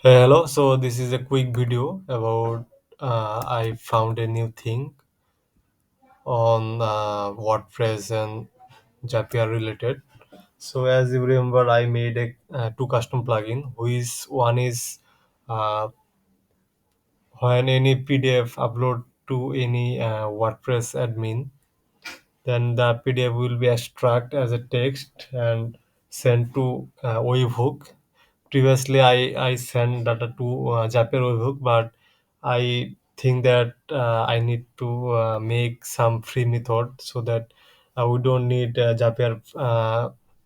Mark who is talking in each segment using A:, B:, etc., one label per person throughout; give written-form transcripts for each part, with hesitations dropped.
A: Hello, so this is a quick video about I found a new thing on WordPress and Zapier related. So as you remember, I made a two custom plugin. Which one is uh, when any PDF upload to any WordPress admin, then the PDF will be extract as a text and sent to Webhook. Previously, I sent data to Zapier Webhook, but I think that I need to make some free method so that we don't need Zapier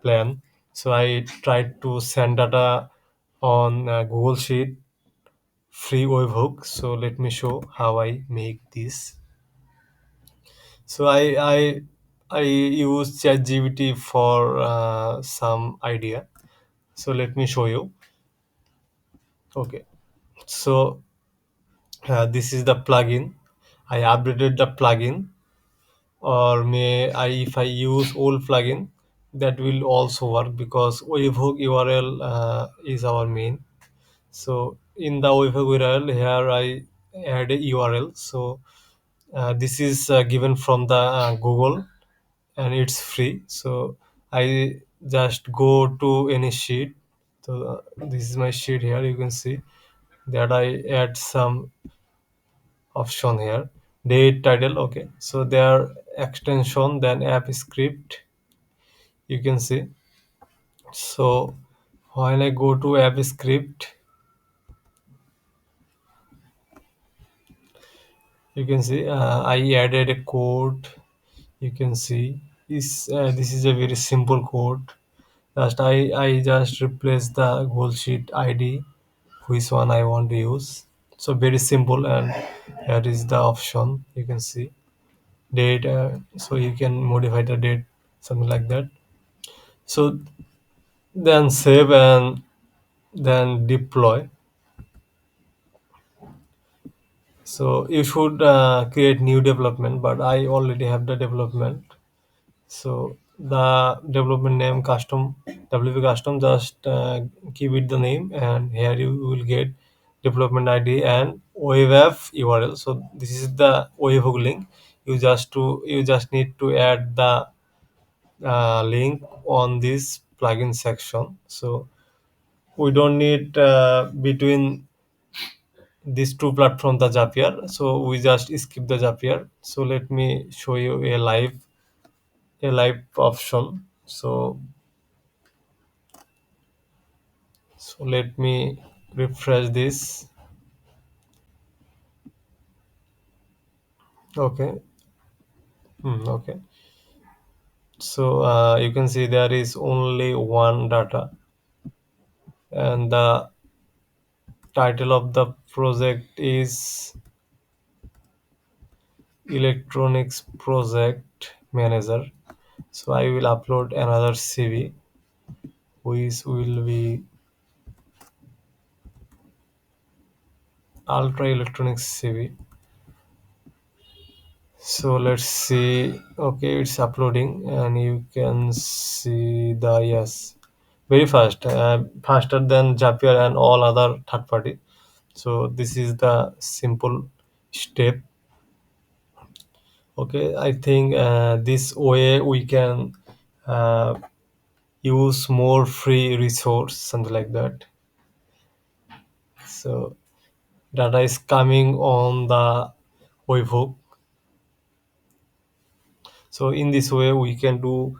A: plan. So I tried to send data on Google Sheet free Webhook. So let me show how I make this. So I use ChatGPT for some idea. So let me show you. Okay. So this is the plugin. I updated the plugin, or may I if I use old plugin, that will also work because webhook URL is our main. So in the webhook URL here I add a URL. So this is given from the Google and it's free. So I just go to any sheet. So this is my sheet here. You can see that I add some option here, date, title. Okay, so their extension, then app script, you can see. So when I go to app script, you can see I added a code. You can see this is a very simple code. Just I just replace the goal sheet ID, which one I want to use. So very simple, and here is the option. You can see date, so you can modify the date, something like that. So then save and then deploy. So you should create new development, but I already have the development. So the development name custom, wp custom, just give it the name, and here you will get development ID and web app URL. So this is the webhook link. You just need to add the link on this plugin section. So we don't need between these two platforms the Zapier, so we just skip the Zapier. So let me show you a live option. So let me refresh this. Okay. Okay, so you can see there is only one data, and the title of the project is electronics project manager. So I will upload another CV, which will be ultra electronics CV. So let's see. Okay, it's uploading, and you can see the yes, very fast, faster than Zapier and all other third party. So this is the simple step. Okay, I think this way we can uh, use more free resource, something like that. So data is coming on the webhook. So in this way we can do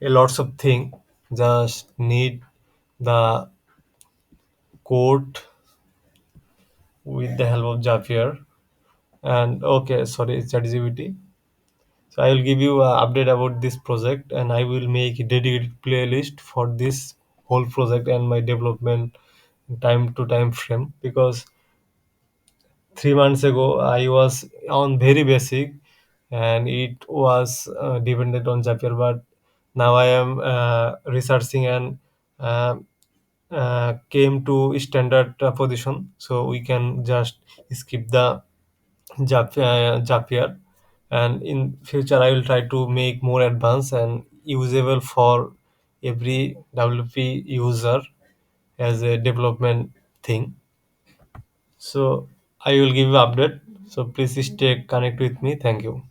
A: a lots of thing. Just need the code with the help of Zapier. And okay, sorry, ChatGPT. So I will give you an update about this project, and I will make a dedicated playlist for this whole project and my development time to time frame, because 3 months ago I was on very basic and it was dependent on Zapier, but now I am researching and uh, came to standard position, so we can just skip the Zapier, and in future I will try to make more advanced and usable for every WP user as a development thing. So I will give you update. So please stay connect with me. Thank you.